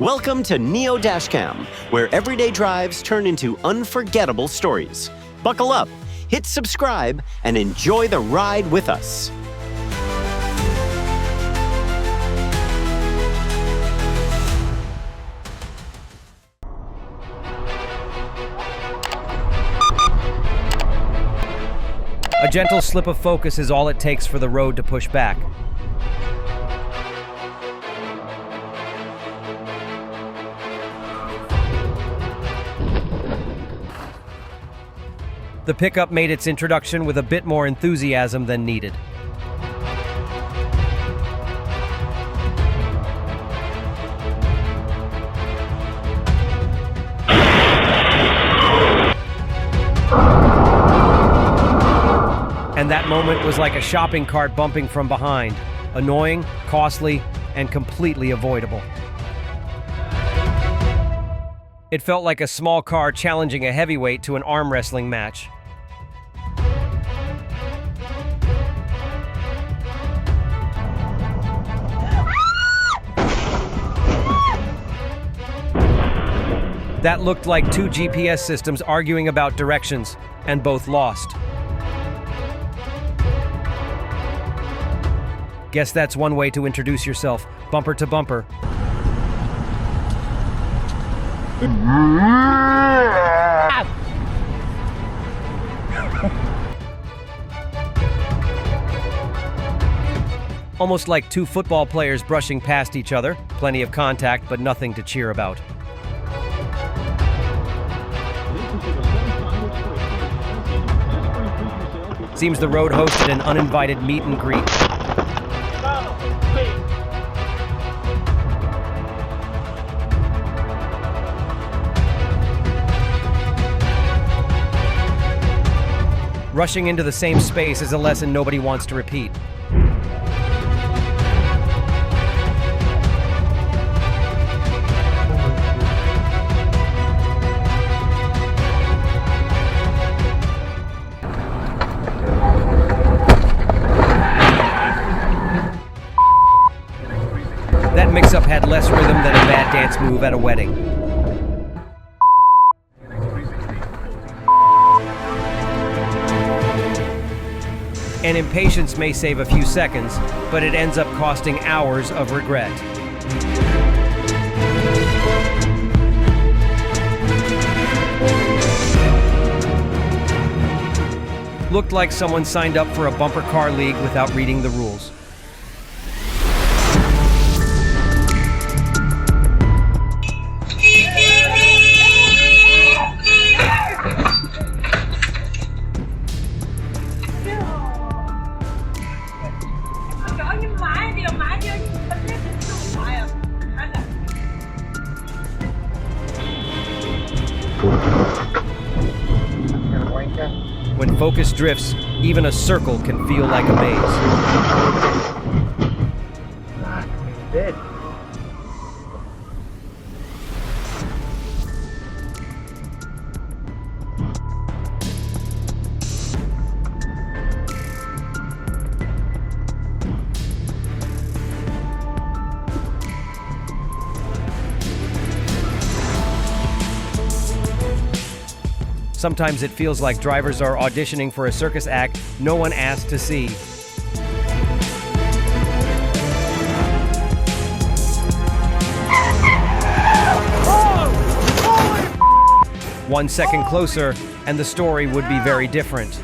Welcome to Neo DASHCAM, where everyday drives turn into unforgettable stories. Buckle up, hit subscribe, and enjoy the ride with us. A gentle slip of focus is all it takes for the road to push back. The pickup made its introduction with a bit more enthusiasm than needed. And that moment was like a shopping cart bumping from behind. Annoying, costly, and completely avoidable. It felt like a small car challenging a heavyweight to an arm wrestling match. That looked like two GPS systems arguing about directions, and both lost. Guess that's one way to introduce yourself, bumper to bumper. Almost like two football players brushing past each other. Plenty of contact, but nothing to cheer about. Seems the road hosted an uninvited meet and greet. Rushing into the same space is a lesson nobody wants to repeat. That mix-up had less rhythm than a bad dance move at a wedding. And impatience may save a few seconds, but it ends up costing hours of regret. Looked like someone signed up for a bumper car league without reading the rules. When focus drifts, even a circle can feel like a maze. Sometimes it feels like drivers are auditioning for a circus act no one asked to see. One second closer, and the story would be very different.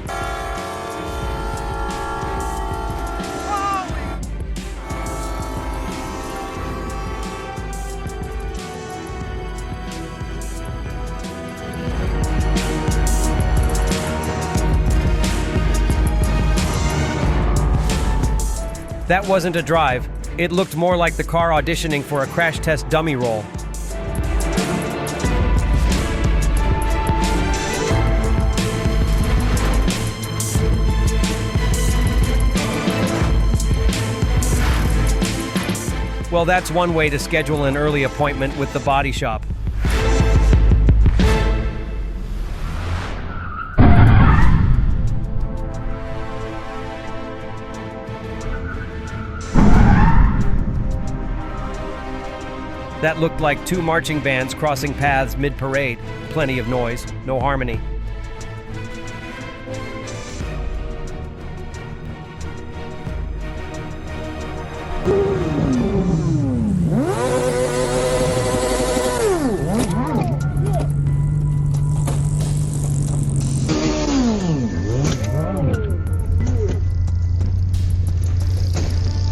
That wasn't a drive. It looked more like the car auditioning for a crash test dummy role. Well, that's one way to schedule an early appointment with the body shop. That looked like two marching bands crossing paths mid-parade. Plenty of noise, no harmony.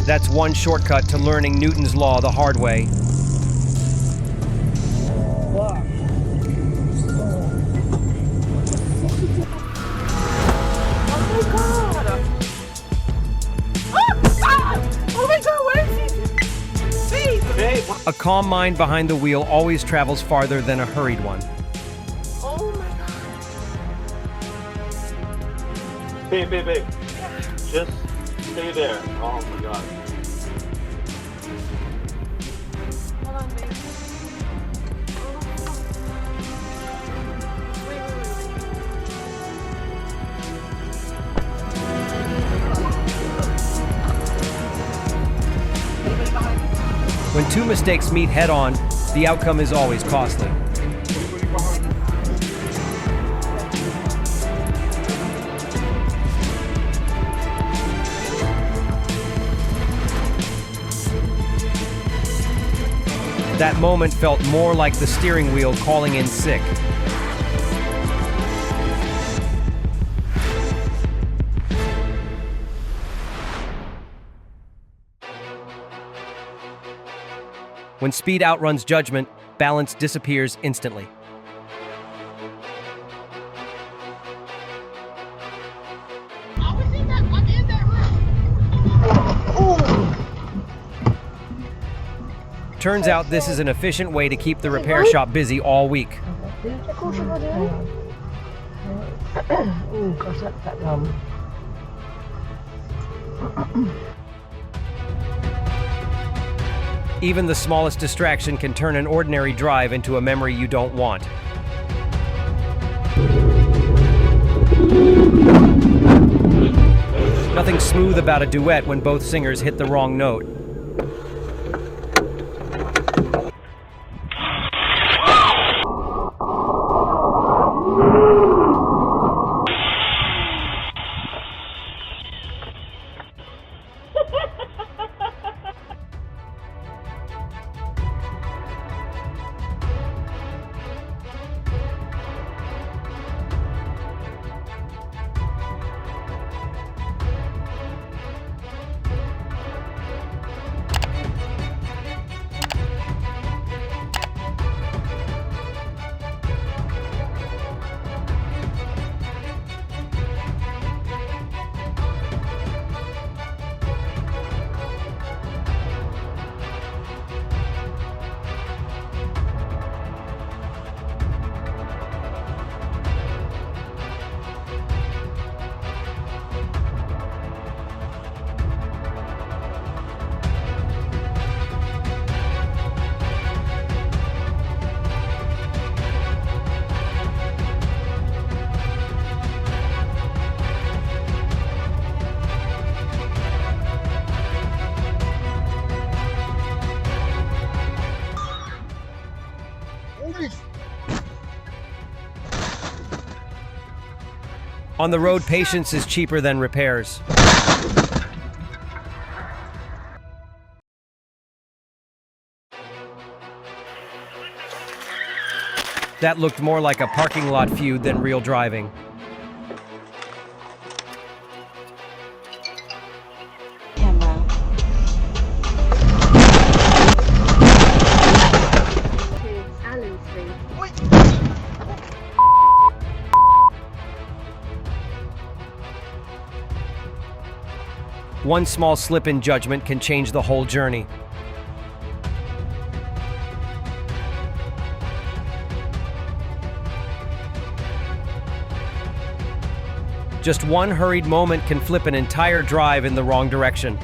That's one shortcut to learning Newton's law the hard way. A calm mind behind the wheel always travels farther than a hurried one. Oh my god. Babe. Just stay there. Oh my god. Hold on, babe. When two mistakes meet head-on, the outcome is always costly. That moment felt more like the steering wheel calling in sick. When speed outruns judgment, balance disappears instantly. I'm in that room. Turns out this is an efficient way to keep the repair shop busy all week. Even the smallest distraction can turn an ordinary drive into a memory you don't want. Nothing smooth about a duet when both singers hit the wrong note. On the road, patience is cheaper than repairs. That looked more like a parking lot feud than real driving. Camera. Alan Street. One small slip in judgment can change the whole journey. Just one hurried moment can flip an entire drive in the wrong direction.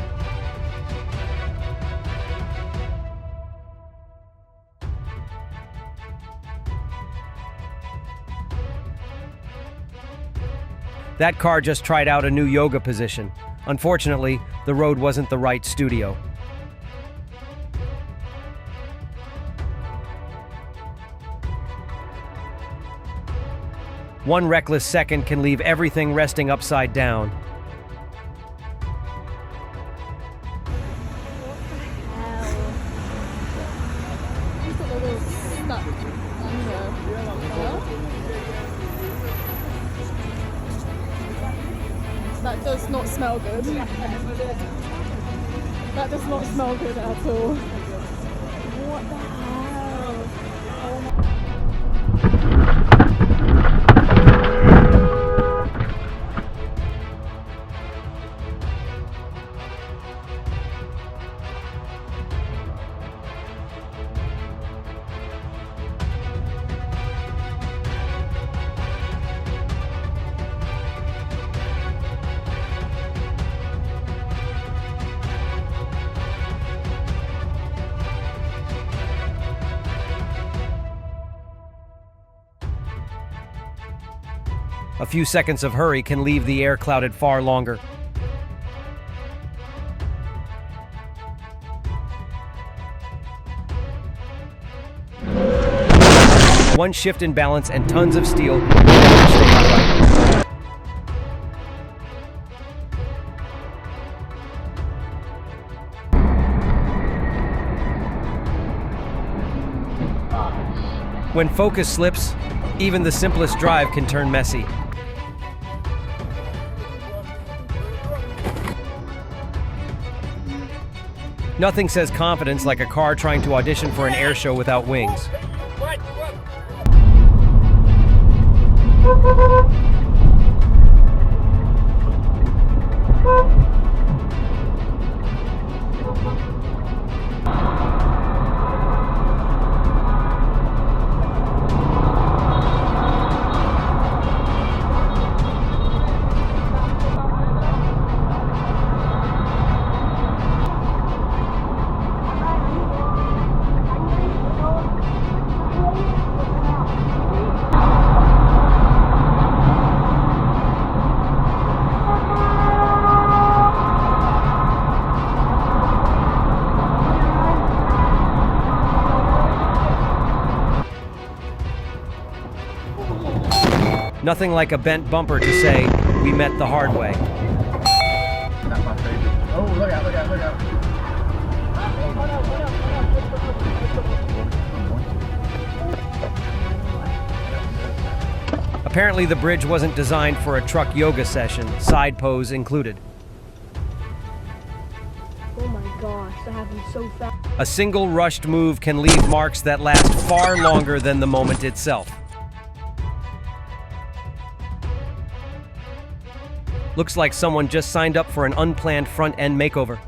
That car just tried out a new yoga position. Unfortunately, the road wasn't the right studio. One reckless second can leave everything resting upside down. Just a little stuck under. That does not smell good. That does not smell good at all. What the hell? Oh my. A few seconds of hurry can leave the air clouded far longer. One shift in balance and tons of steel will never stay upright. When focus slips, even the simplest drive can turn messy. Nothing says confidence like a car trying to audition for an air show without wings. Nothing like a bent bumper to say, we met the hard way. Oh, look out, look out, look out. Apparently the bridge wasn't designed for a truck yoga session, side pose included. Oh my gosh, that happened so fast. A single rushed move can leave marks that last far longer than the moment itself. Looks like someone just signed up for an unplanned front-end makeover.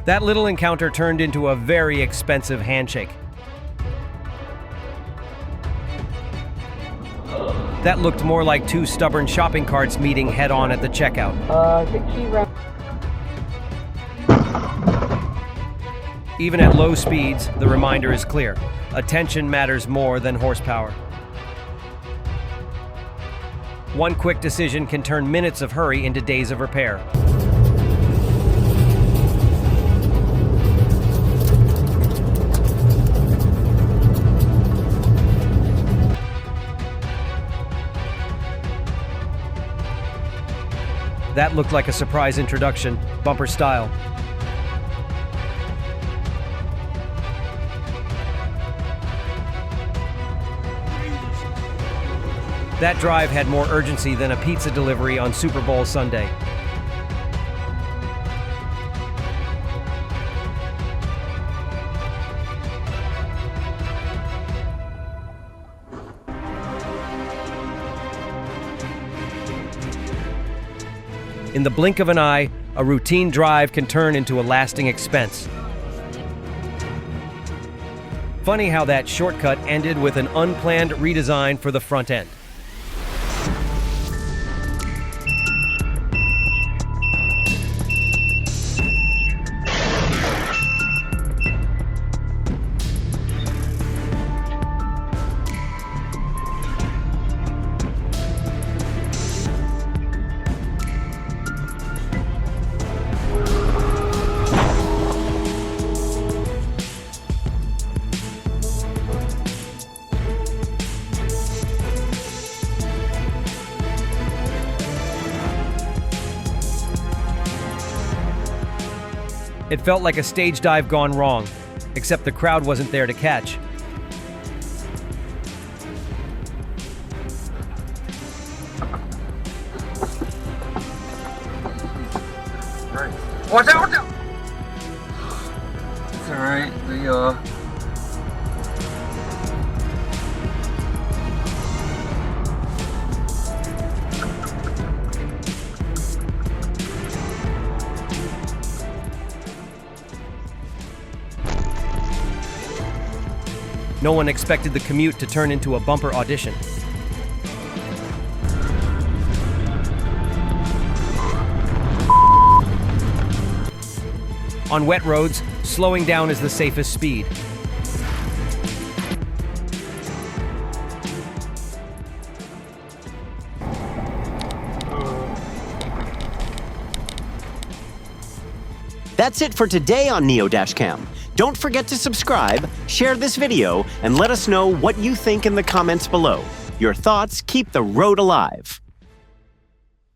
That little encounter turned into a very expensive handshake. That looked more like two stubborn shopping carts meeting head-on at the checkout. Even at low speeds, the reminder is clear. Attention matters more than horsepower. One quick decision can turn minutes of hurry into days of repair. That looked like a surprise introduction, bumper style. That drive had more urgency than a pizza delivery on Super Bowl Sunday. In the blink of an eye, a routine drive can turn into a lasting expense. Funny how that shortcut ended with an unplanned redesign for the front end. It felt like a stage dive gone wrong, except the crowd wasn't there to catch. Right. Watch out, watch out! It's alright, No one expected the commute to turn into a bumper audition. On wet roads, slowing down is the safest speed. That's it for today on Neo DashCam. Don't forget to subscribe, share this video, and let us know what you think in the comments below. Your thoughts keep the road alive.